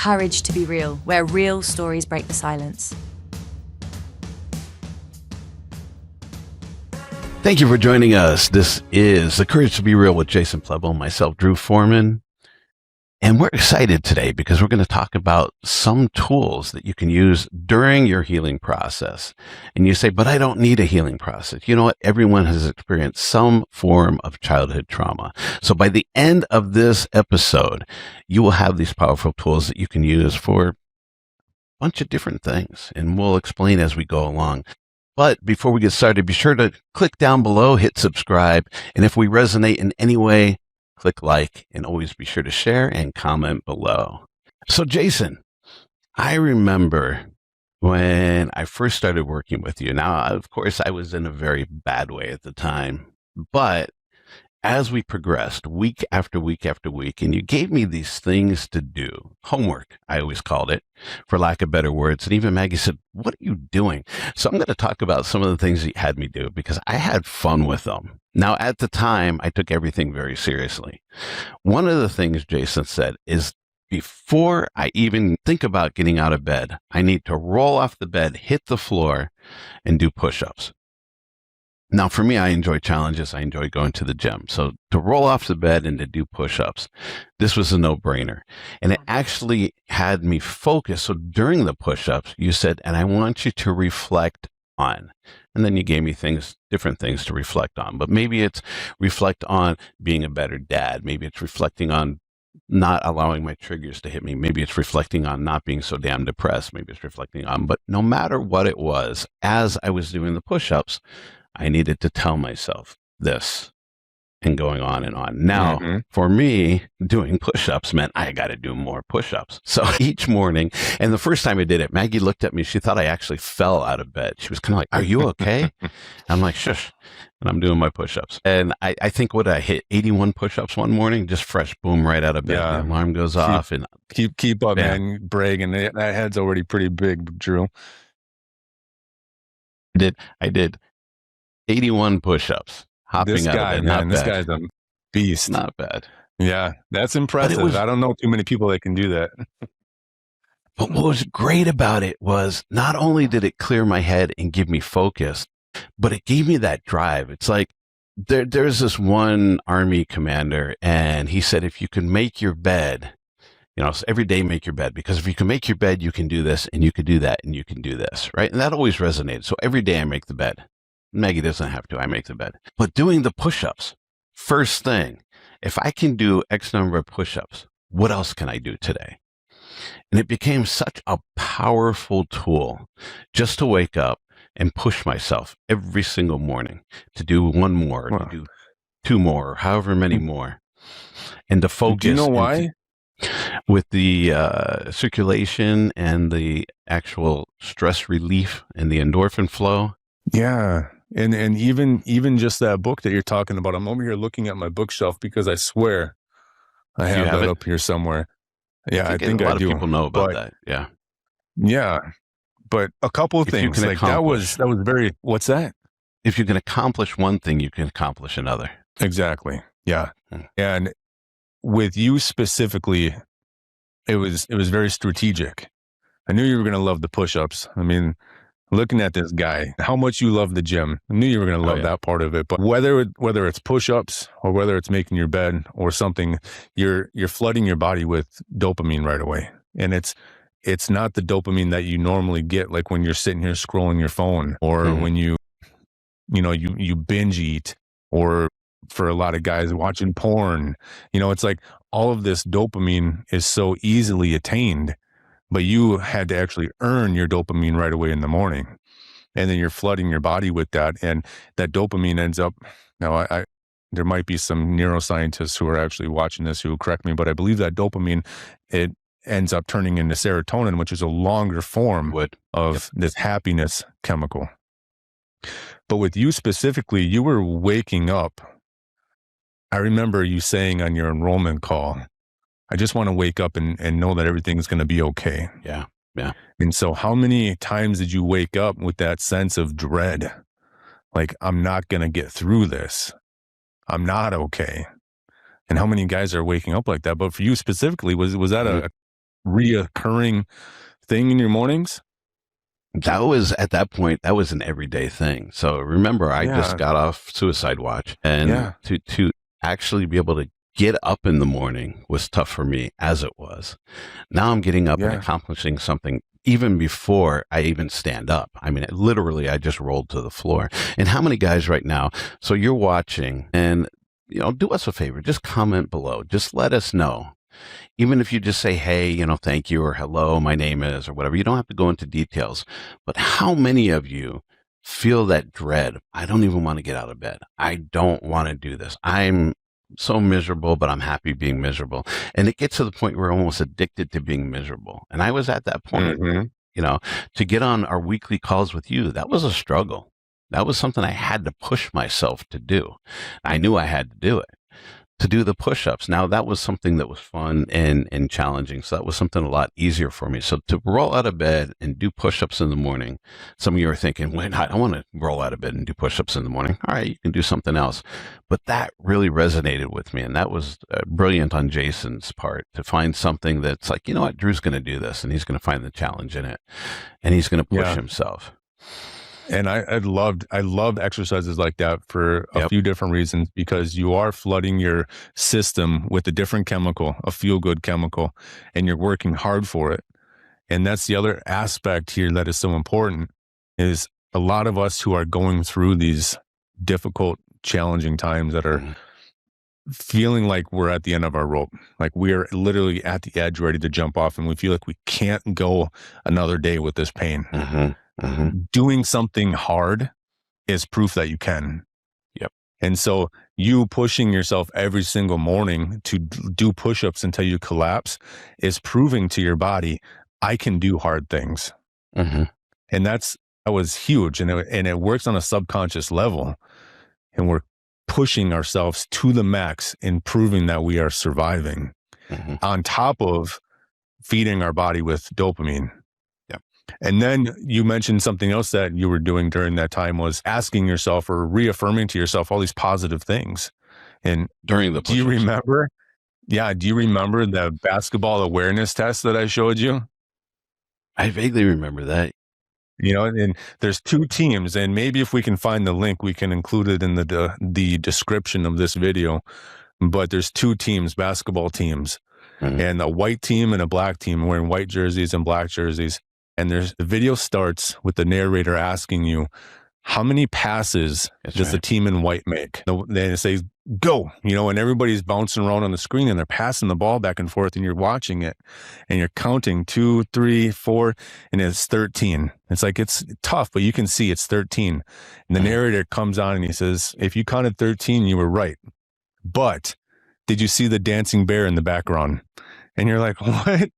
courage to be real, where real stories break the silence. Thank you for joining us. This is The Courage to Be Real with Jason Plevell and myself, Drew Forman. And we're excited today because we're going to talk about some tools that you can use during your healing process. And you say, but I don't need a healing process. You know what? Everyone has experienced some form of childhood trauma. So by the end of this episode, you will have these powerful tools that you can use for a bunch of different things. And we'll explain as we go along. But before we get started, be sure to click down below, hit subscribe. And if we resonate in any way, click like, and always be sure to share and comment below. So Jason, I remember when I first started working with you. Now, of course, I was in a very bad way at the time, but as we progressed week after week after week, and you gave me these things to do, homework, I always called it, for lack of better words. And even Maggie said, what are you doing? So I'm going to talk about some of the things that you had me do because I had fun with them. Now, at the time, I took everything very seriously. One of the things Jason said is before I even think about getting out of bed, I need to roll off the bed, hit the floor, and do push-ups. Now, for me, I enjoy challenges. I enjoy going to the gym. So to roll off the bed and to do push-ups, this was a no-brainer. And it actually had me focus. So during the push-ups, you said, and I want you to reflect on. And then you gave me different things to reflect on. But maybe it's reflect on being a better dad. Maybe it's reflecting on not allowing my triggers to hit me. Maybe it's reflecting on not being so damn depressed. Maybe it's reflecting on, but no matter what it was, as I was doing the push-ups, I needed to tell myself this and going on and on. Now, for me, doing push-ups meant I got to do more push-ups. So each morning, and the first time I did it, Maggie looked at me. She thought I actually fell out of bed. She was kind of like, are you okay? I'm like, shush. And I'm doing my push-ups. And I think I hit 81 push-ups one morning, just fresh, boom, right out of bed. Yeah. The alarm goes off. And keep up, man. Bragging. That head's already pretty big, Drew. I did 81 push-ups. Hopping out of bed. Not this bad. guy's a beast. Not bad. Yeah, that's impressive. I don't know too many people that can do that. But what was great about it was not only did it clear my head and give me focus, but it gave me that drive. It's like there's this one Army commander, and he said, if you can make your bed, every day make your bed, because if you can make your bed, you can do this, and you can do that, and you can do this, right? And that always resonated. So every day I make the bed. Maggie doesn't have to. I make the bed. But doing the push-ups, first thing, if I can do X number of push-ups, what else can I do today? And it became such a powerful tool just to wake up and push myself every single morning to do one more, to do two more, or however many more, and to focus. Do you know why? With the circulation and the actual stress relief and the endorphin flow. Yeah. And even just that book that you're talking about, I'm over here looking at my bookshelf because I swear I have that up here somewhere. Yeah, I think a lot I do. of people know about that. Yeah. Yeah. But a couple of things like that was very, what's that? If you can accomplish one thing, you can accomplish another. Exactly. Yeah. And with you specifically, it was very strategic. I knew you were going to love the push-ups. I mean, looking at this guy, how much you love the gym. I knew you were going to love that part of it. But whether it's push-ups or whether it's making your bed or something, you're flooding your body with dopamine right away. And it's not the dopamine that you normally get, like when you're sitting here scrolling your phone, or when you binge eat, or for a lot of guys watching porn. It's like all of this dopamine is so easily attained, but you had to actually earn your dopamine right away in the morning. And then you're flooding your body with that. And that dopamine ends up, now there might be some neuroscientists who are actually watching this who will correct me, but I believe that dopamine, it ends up turning into serotonin, which is a longer form of this happiness chemical. But with you specifically, you were waking up. I remember you saying on your enrollment call, I just want to wake up and know that everything's going to be okay. Yeah. Yeah. And so how many times did you wake up with that sense of dread? Like, I'm not going to get through this. I'm not okay. And how many guys are waking up like that? But for you specifically, was that reoccurring thing in your mornings? That was, at that point, that was an everyday thing. So remember, I just Yeah. got off suicide watch, and Yeah. to actually be able to get up in the morning was tough for me as it was. Now I'm getting up and Yeah. accomplishing something even before I even stand up. I mean, literally, I just rolled to the floor. And how many guys right now? So you're watching, and do us a favor, just comment below. Just let us know. Even if you just say, hey, thank you, or hello, my name is, or whatever. You don't have to go into details. But how many of you feel that dread? I don't even want to get out of bed. I don't want to do this. I'm so miserable, but I'm happy being miserable. And it gets to the point where we're almost addicted to being miserable. And I was at that point, to get on our weekly calls with you. That was a struggle. That was something I had to push myself to do. I knew I had to do it. To do the push-ups. Now, that was something that was fun and challenging. So that was something a lot easier for me. So to roll out of bed and do push-ups in the morning, some of you are thinking, wait, I don't want to roll out of bed and do push-ups in the morning. All right, you can do something else. But that really resonated with me. And that was brilliant on Jason's part, to find something that's like, you know what, Drew's going to do this, and he's going to find the challenge in it, and he's going to push himself. And I loved exercises like that for a few different reasons, because you are flooding your system with a different chemical, a feel-good chemical, and you're working hard for it. And that's the other aspect here that is so important, is a lot of us who are going through these difficult, challenging times that are feeling like we're at the end of our rope, like we're literally at the edge ready to jump off, and we feel like we can't go another day with this pain. Doing something hard is proof that you can. And so you pushing yourself every single morning to do push-ups until you collapse is proving to your body, I can do hard things. And that was huge. And it works on a subconscious level. And we're pushing ourselves to the max in proving that we are surviving, on top of feeding our body with dopamine. And then you mentioned something else that you were doing during that time was asking yourself or reaffirming to yourself all these positive things. And during the push-ups. Do you remember? Yeah. Do you remember the basketball awareness test that I showed you? I vaguely remember that. And there's two teams, and maybe if we can find the link, we can include it in the description of this video. But there's two teams, basketball teams, and a white team and a black team wearing white jerseys and black jerseys. And the video starts with the narrator asking you, how many passes does the team in white make? Then it says, go, and everybody's bouncing around on the screen, and they're passing the ball back and forth, and you're watching it, and you're counting 2, 3, 4, and it's 13. It's like, it's tough, but you can see it's 13. And the narrator comes on and he says, if you counted 13, you were right. But did you see the dancing bear in the background? And you're like, what?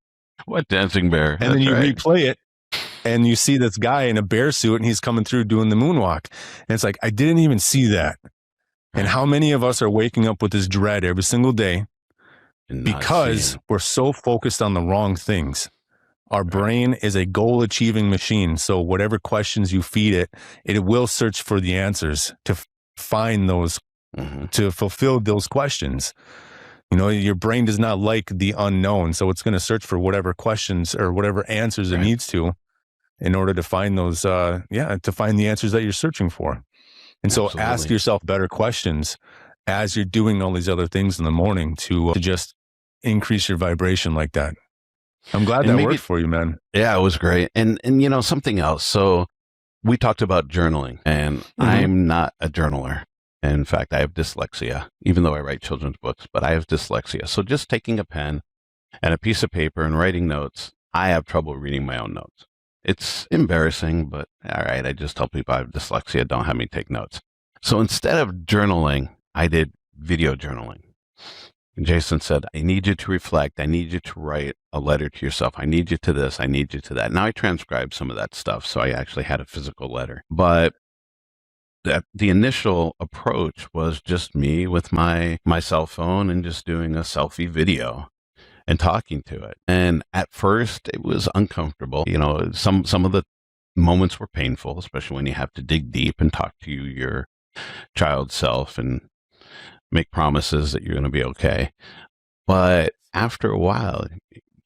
What dancing bear? And then you replay it, and you see this guy in a bear suit, and he's coming through doing the moonwalk. And it's like, I didn't even see that. And how many of us are waking up with this dread every single day because we're so focused on the wrong things? Our brain is a goal-achieving machine. So whatever questions you feed it, it will search for the answers to find those, to fulfill those questions. Your brain does not like the unknown. So it's going to search for whatever questions or whatever answers it needs to in order to find those, to find the answers that you're searching for. And so ask yourself better questions as you're doing all these other things in the morning to just increase your vibration like that. I'm glad that worked for you, man. Yeah, it was great. And something else. So we talked about journaling, and I'm not a journaler. In fact, I have dyslexia, even though I write children's books, but I have dyslexia. So just taking a pen and a piece of paper and writing notes, I have trouble reading my own notes. It's embarrassing, but all right, I just tell people I have dyslexia, don't have me take notes. So instead of journaling, I did video journaling. And Jason said, I need you to reflect. I need you to write a letter to yourself. I need you to this. I need you to that. Now I transcribed some of that stuff, so I actually had a physical letter. But the initial approach was just me with my cell phone and just doing a selfie video and talking to it. And at first it was uncomfortable. Some of the moments were painful, especially when you have to dig deep and talk to your child self and make promises that you're going to be okay. But after a while,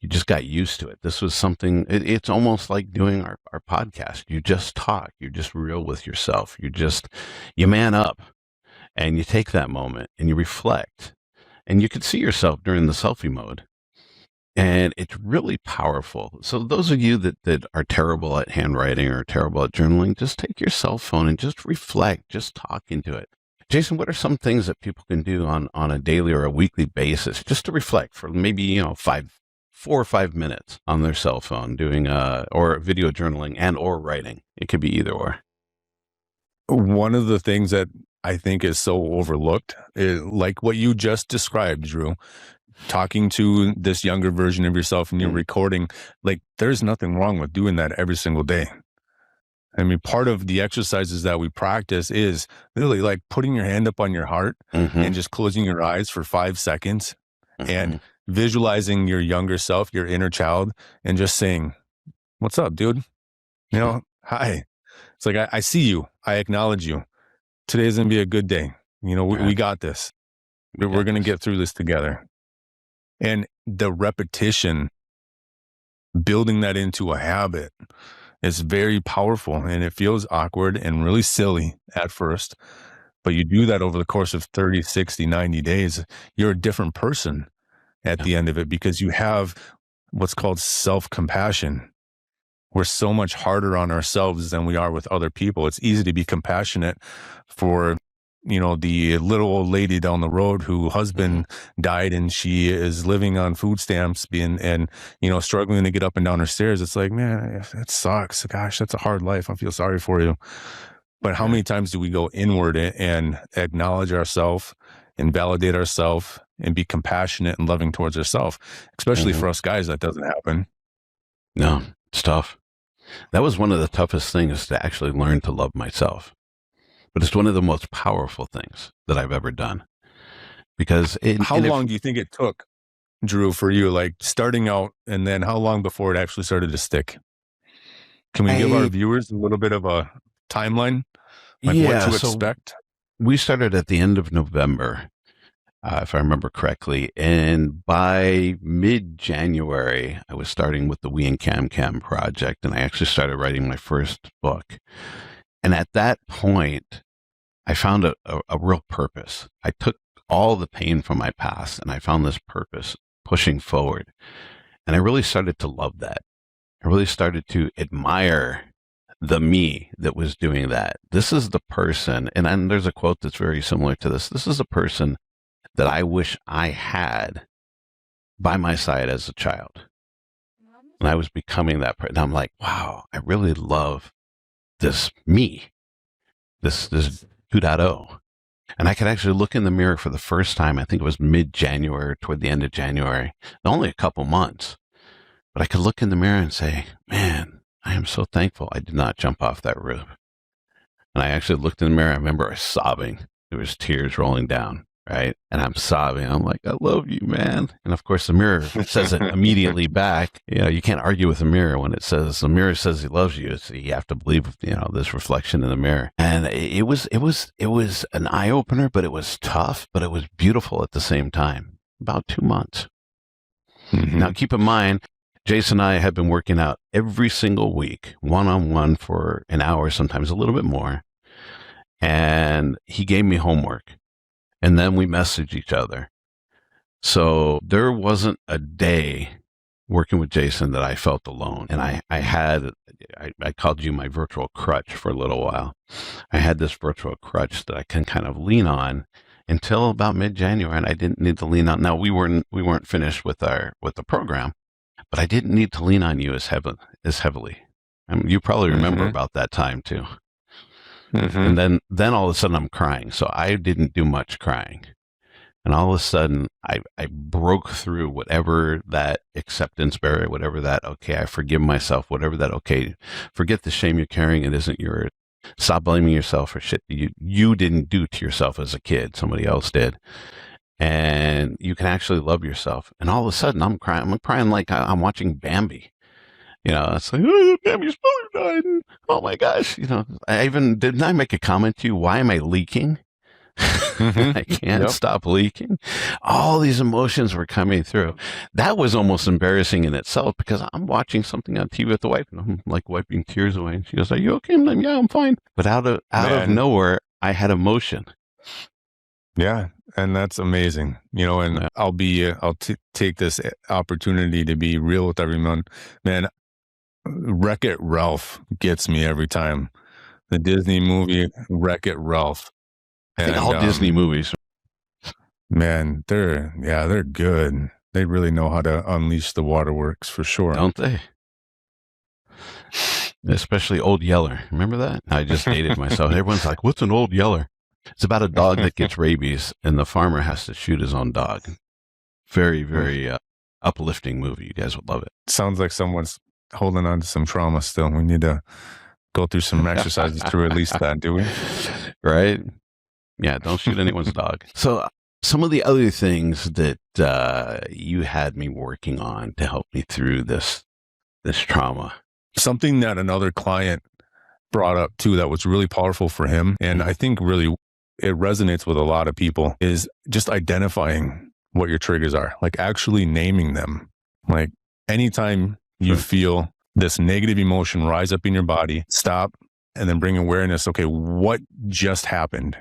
you just got used to it. This was something, it's almost like doing our podcast. You just talk, you're just real with yourself. You man up and you take that moment and you reflect, and you can see yourself during the selfie mode. And it's really powerful. So those of you that are terrible at handwriting or terrible at journaling, just take your cell phone and just reflect, just talk into it. Jason, what are some things that people can do on a daily or a weekly basis just to reflect for maybe, 4 or 5 minutes on their cell phone doing or video journaling and or writing? It could be either or. One of the things that I think is so overlooked is like what you just described, Drew, talking to this younger version of yourself and you're recording. Like, there's nothing wrong with doing that every single day. I mean, part of the exercises that we practice is literally like putting your hand up on your heart and just closing your eyes for 5 seconds and visualizing your younger self, your inner child, and just saying, "What's up, dude? Hi." It's like, I see you. I acknowledge you. Today's going to be a good day. We got this. We're going to get through this together. And the repetition, building that into a habit, is very powerful, and it feels awkward and really silly at first. But you do that over the course of 30, 60, 90 days, you're a different person at the end of it, because you have what's called self-compassion. We're so much harder on ourselves than we are with other people. It's easy to be compassionate for the little old lady down the road whose husband died and she is living on food stamps and struggling to get up and down her stairs. It's like, man, that sucks. Gosh, that's a hard life. I feel sorry for you. But how many times do we go inward and acknowledge ourselves and validate ourselves and be compassionate and loving towards ourselves? Especially for us guys, that doesn't happen. No, it's tough. That was one of the toughest things, to actually learn to love myself. But it's one of the most powerful things that I've ever done. Because how long do you think it took, Drew, for you, like starting out, and then how long before it actually started to stick? Can we give our viewers a little bit of a timeline, like what to expect? We started at the end of November, if I remember correctly. And by mid-January, I was starting with the We and Cam project, and I actually started writing my first book. And at that point, I found a real purpose. I took all the pain from my past and I found this purpose pushing forward. And I really started to love that. I really started to admire the me that was doing that. This is the person, and there's a quote that's very similar to this. This is a person that I wish I had by my side as a child. And I was becoming that person. I'm like, wow, I really love this me, this 2.0. And I could actually look in the mirror for the first time. I think it was mid-January, toward the end of January, only a couple months. But I could look in the mirror and say, man, I am so thankful I did not jump off that roof. And I actually looked in the mirror. I remember I was sobbing. There was tears rolling down, right? And I'm sobbing. I'm like, I love you, man. And of course, the mirror says it immediately back. You can't argue with the mirror when it says, the mirror says he loves you. So you have to believe, this reflection in the mirror. And it was an eye opener, but it was tough, but it was beautiful at the same time. About 2 months. Now, keep in mind, Jason and I have been working out every single week, one-on-one for an hour, sometimes a little bit more. And he gave me homework. And then we messaged each other. So there wasn't a day working with Jason that I felt alone. And I called you my virtual crutch for a little while. I had this virtual crutch that I can kind of lean on until about mid-January, and I didn't need to lean on. Now, we weren't finished with the program, but I didn't need to lean on you as heavily. I mean, you probably remember about that time too. And then all of a sudden I'm crying. So I didn't do much crying. And all of a sudden I broke through whatever that acceptance barrier, whatever that, okay, I forgive myself, whatever that, okay, forget the shame you're carrying. It isn't yours. Stop blaming yourself for shit you didn't do to yourself as a kid. Somebody else did. And you can actually love yourself. And all of a sudden I'm crying. I'm crying like I'm watching Bambi. It's like, oh, Bambi's mother died. Oh my gosh. Didn't I make a comment to you? Why am I leaking? I can't stop leaking. All these emotions were coming through. That was almost embarrassing in itself because I'm watching something on TV with the wife and I'm like wiping tears away. And she goes, "Are you okay?" I'm like, "Yeah, I'm fine." But out of nowhere, I had emotion. Yeah. And that's amazing, and I'll take this opportunity to be real with everyone, man. Wreck-It Ralph gets me every time. The Disney movie Wreck-It Ralph. I think all Disney movies, man, they're good. They really know how to unleash the waterworks for sure, don't they? Especially Old Yeller. Remember that? I just dated myself. Everyone's like, "What's an Old Yeller?" It's about a dog that gets rabies, and the farmer has to shoot his own dog. Very, very uplifting movie. You guys would love it. Sounds like someone's holding on to some trauma still. We need to go through some exercises to release that, do we? Right? Yeah, don't shoot anyone's dog. So some of the other things that you had me working on to help me through this trauma. Something that another client brought up too that was really powerful for him, and I think really it resonates with a lot of people, is just identifying what your triggers are, like actually naming them. Like anytime you feel this negative emotion rise up in your body, stop and then bring awareness. Okay, what just happened?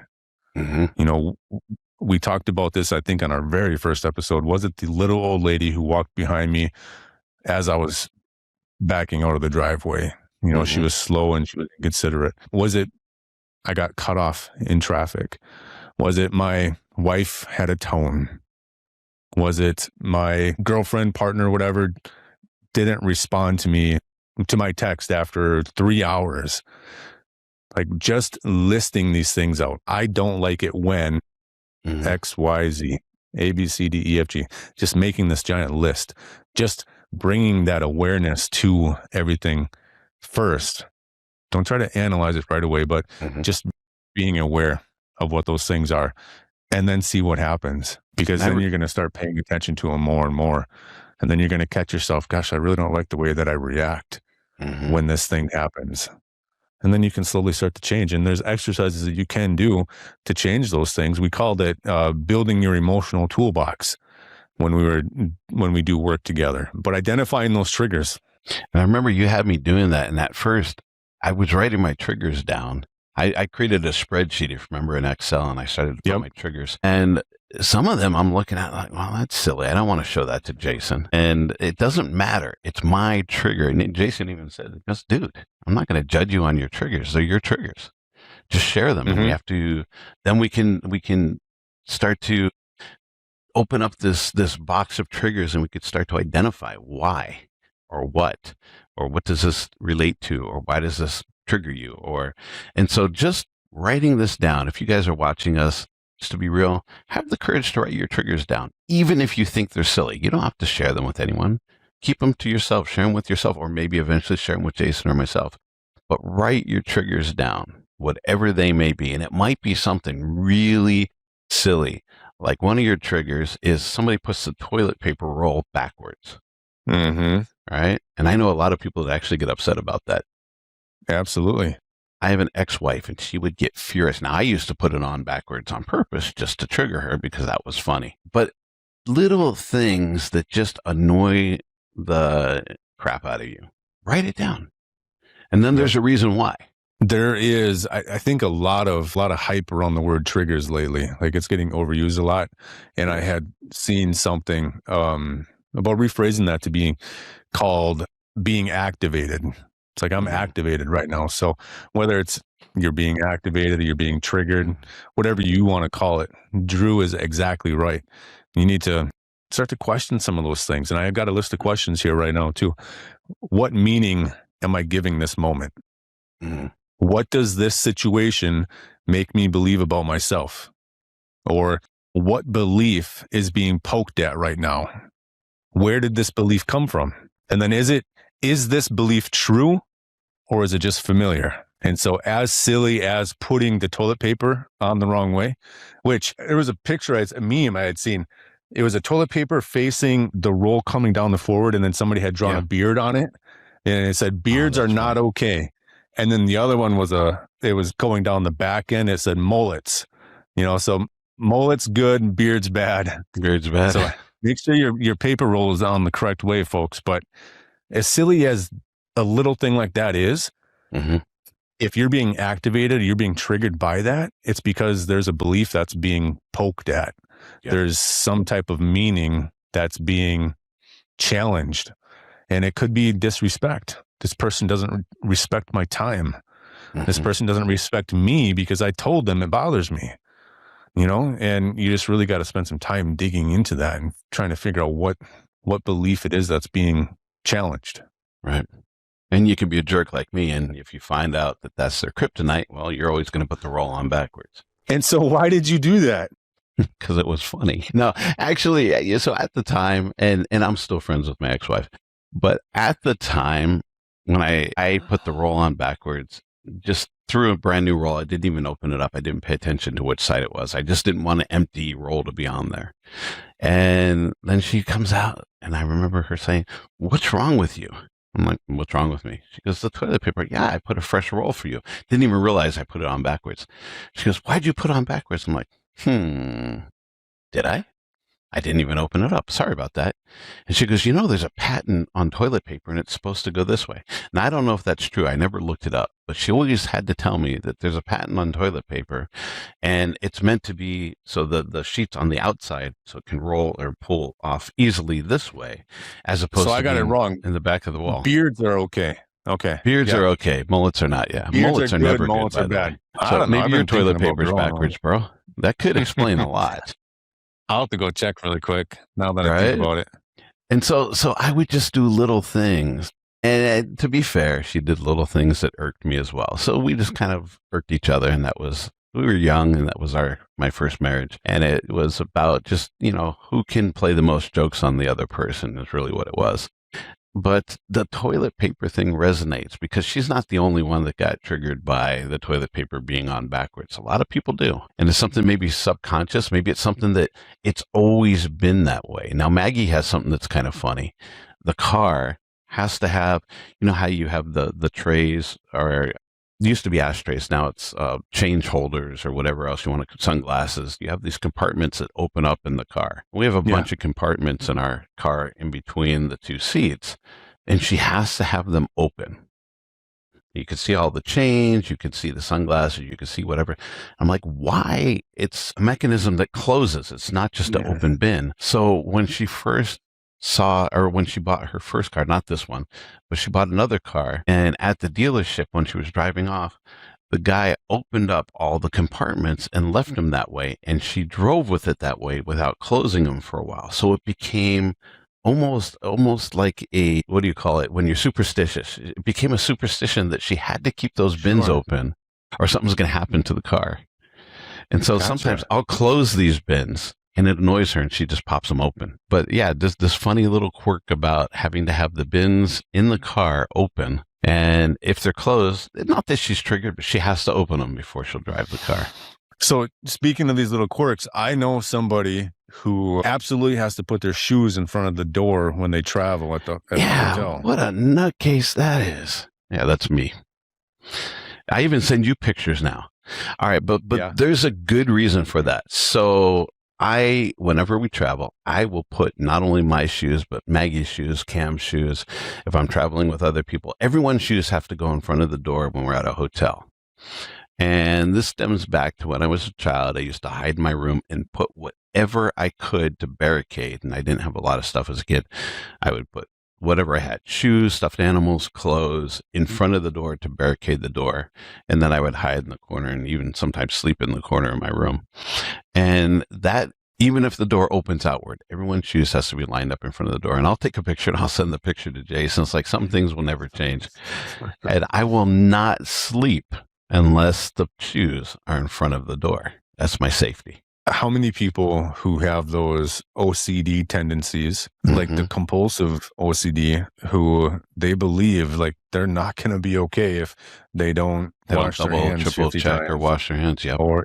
We talked about this, I think, on our very first episode. Was it the little old lady who walked behind me as I was backing out of the driveway? She was slow and she was inconsiderate. Was it I got cut off in traffic? Was it my wife had a tone? Was it my girlfriend, partner, whatever, didn't respond to my text after 3 hours? Like, just listing these things out. I don't like it when X, Y, Z, A, B, C, D, E, F, G, just making this giant list, just bringing that awareness to everything first. Don't try to analyze it right away, but just being aware of what those things are, and then see what happens, because then you're going to start paying attention to them more and more. And then you're going to catch yourself, gosh, I really don't like the way that I react when this thing happens. And then you can slowly start to change. And there's exercises that you can do to change those things. We called it building your emotional toolbox when we do work together, but identifying those triggers. And I remember you had me doing that. And at first I was writing my triggers down. I created a spreadsheet, if you remember, in Excel, and I started to put my triggers. And some of them I'm looking at like, well, that's silly. I don't want to show that to Jason. And it doesn't matter. It's my trigger. And Jason even said, just, dude, I'm not going to judge you on your triggers. They're your triggers. Just share them. And we have to, then we can start to open up this box of triggers, and we could start to identify why or what does this relate to, or why does this trigger you? And so just writing this down, if you guys are watching us, just to be real, have the courage to write your triggers down, even if you think they're silly. You don't have to share them with anyone. Keep them to yourself, share them with yourself, or maybe eventually share them with Jason or myself. But write your triggers down, whatever they may be. And it might be something really silly. Like one of your triggers is somebody puts the toilet paper roll backwards. Right? And I know a lot of people that actually get upset about that. Absolutely. I have an ex-wife, and she would get furious. Now, I used to put it on backwards on purpose just to trigger her because that was funny. But little things that just annoy the crap out of you, write it down. And then there's a reason why. There is, I think, a lot of hype around the word triggers lately. Like, it's getting overused a lot. And I had seen something about rephrasing that to being called being activated. It's like, I'm activated right now. So whether it's you're being activated or you're being triggered, whatever you want to call it, Drew is exactly right. You need to start to question some of those things. And I've got a list of questions here right now too. What meaning am I giving this moment? What does this situation make me believe about myself? Or what belief is being poked at right now? Where did this belief come from? And then is this belief true, or is it just familiar? And so, as silly as putting the toilet paper on the wrong way, which there was a meme I had seen. It was a toilet paper facing the roll coming down the forward, and then somebody had drawn a beard on it, and it said, "Beards are not okay." And then the other one was it was going down the back end. It said mullets, so mullet's good, beard's bad. Beard's bad. So make sure your paper roll is on the correct way, folks. But as silly as a little thing like that is, Mm-hmm. if you're being activated, you're being triggered by that, it's because there's a belief that's being poked at. Yeah. There's some type of meaning that's being challenged. And it could be disrespect. This person doesn't respect my time. Mm-hmm. This person doesn't respect me because I told them it bothers me. You know, and you just really got to spend some time digging into that and trying to figure out what belief it is that's being challenged. Right. And you can be a jerk like me, and if you find out that that's their kryptonite, well, you're always going to put the roll on backwards. And so why did you do that? Because it was funny. No, actually, so at the time, and I'm still friends with my ex-wife, but at the time when I put the roll on backwards, just threw a brand new roll. I didn't even open it up. I didn't pay attention to which side it was. I just didn't want an empty roll to be on there. And then she comes out, and I remember her saying, "What's wrong with you?" I'm like, "What's wrong with me?" She goes, "The toilet paper." "Yeah, I put a fresh roll for you." Didn't even realize I put it on backwards. She goes, "Why'd you put it on backwards?" I'm like, did I? I didn't even open it up. Sorry about that. And she goes, "There's a patent on toilet paper and it's supposed to go this way." Now, I don't know if that's true. I never looked it up, but she always had to tell me that there's a patent on toilet paper and it's meant to be so the sheet's on the outside so it can roll or pull off easily this way as opposed to I got it wrong. In the back of the wall. Beards are okay. Okay. Beards are okay. Mullets are not. Yeah. Beards Mullets are are good, never mullets good. are bad. So maybe I've your been toilet thinking about paper's growing backwards, bro. That could explain a lot. I'll have to go check really quick now that I think about it. And so I would just do little things. And to be fair, she did little things that irked me as well. So we just kind of irked each other. And we were young, and that was my first marriage. And it was about just, who can play the most jokes on the other person is really what it was. But the toilet paper thing resonates because she's not the only one that got triggered by the toilet paper being on backwards. A lot of people do. And it's something maybe subconscious. Maybe it's something that it's always been that way. Now, Maggie has something that's kind of funny. The car has to have, how you have the trays, or it used to be ashtrays. Now it's change holders or whatever else you want to, sunglasses. You have these compartments that open up in the car. We have a bunch of compartments in our car in between the two seats, and she has to have them open. You can see all the change, you can see the sunglasses, you can see whatever. I'm like, why? It's a mechanism that closes. It's not just an open bin. So when she when she bought her first car, not this one, but she bought another car, and at the dealership when she was driving off, the guy opened up all the compartments and left them that way, and she drove with it that way without closing them for a while. So it became almost like a, what do you call it when you're superstitious? It became a superstition that she had to keep those bins open or something's going to happen to the car. And so sometimes I'll close these bins and it annoys her and she just pops them open. But yeah, this funny little quirk about having to have the bins in the car open. And if they're closed, not that she's triggered, but she has to open them before she'll drive the car. So speaking of these little quirks, I know somebody who absolutely has to put their shoes in front of the door when they travel at the hotel. What a nutcase that is. Yeah, that's me. I even send you pictures now. All right, but there's a good reason for that. So whenever we travel, I will put not only my shoes, but Maggie's shoes, Cam's shoes. If I'm traveling with other people, everyone's shoes have to go in front of the door when we're at a hotel. And this stems back to when I was a child. I used to hide in my room and put whatever I could to barricade. And I didn't have a lot of stuff as a kid. I would put whatever I had, shoes, stuffed animals, clothes, in front of the door to barricade the door. And then I would hide in the corner and even sometimes sleep in the corner of my room. And that, even if the door opens outward, everyone's shoes has to be lined up in front of the door. And I'll take a picture and I'll send the picture to Jason. It's like some things will never change. And I will not sleep unless the shoes are in front of the door. That's my safety. How many people who have those OCD tendencies, like the compulsive OCD, who they believe like they're not going to be okay if they don't wash their hands, triple check or wash their hands. Yeah. Or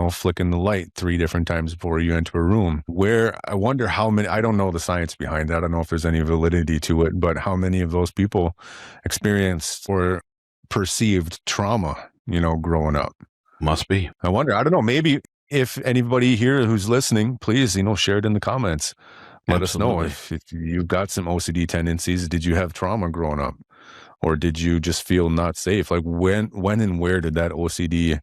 flicking the light 3 different times before you enter a room. Where I wonder how many, I don't know the science behind that. I don't know if there's any validity to it, but how many of those people experienced or perceived trauma, growing up? Must be. I wonder, I don't know, maybe if anybody here who's listening, please, share it in the comments. Let Absolutely. us know if you've got some OCD tendencies. Did you have trauma growing up? Or did you just feel not safe? Like when and where did that OCD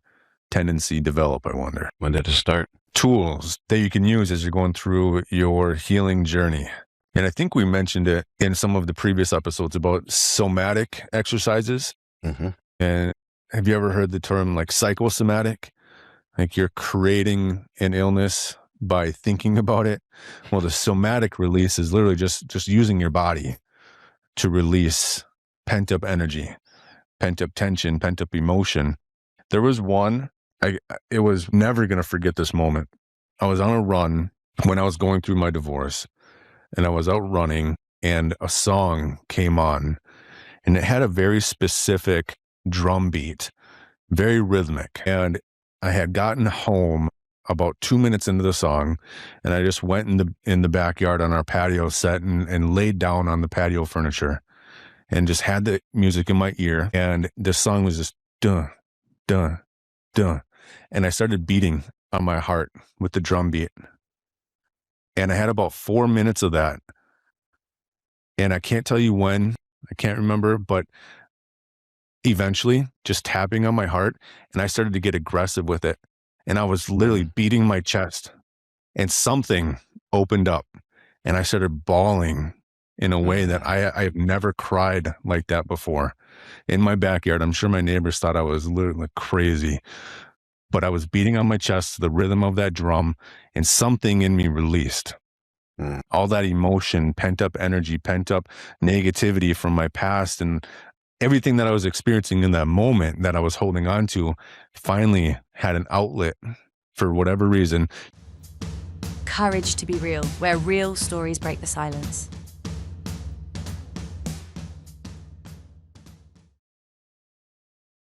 tendency develop, I wonder? When did it start? Tools that you can use as you're going through your healing journey. And I think we mentioned it in some of the previous episodes about somatic exercises. Mm-hmm. And have you ever heard the term like psychosomatic? Like you're creating an illness by thinking about it. Well, the somatic release is literally just using your body to release pent-up energy, pent-up tension, pent-up emotion. There was one, it was never going to forget this moment. I was on a run when I was going through my divorce, and I was out running, and a song came on, and it had a very specific drum beat, very rhythmic. And I had gotten home about 2 minutes into the song, and I just went in the backyard on our patio set and laid down on the patio furniture and just had the music in my ear. And this song was just dun, dun, dun. And I started beating on my heart with the drum beat. And I had about 4 minutes of that. And I can't tell you when, I can't remember, but eventually just tapping on my heart, and I started to get aggressive with it. And I was literally beating my chest, and something opened up, and I started bawling in a way that I have never cried like that before in my backyard. I'm sure my neighbors thought I was literally crazy, but I was beating on my chest to the rhythm of that drum, and something in me released. All that emotion, pent up energy, pent up negativity from my past, and everything that I was experiencing in that moment that I was holding on to finally had an outlet for whatever reason. Courage to be real, where real stories break the silence.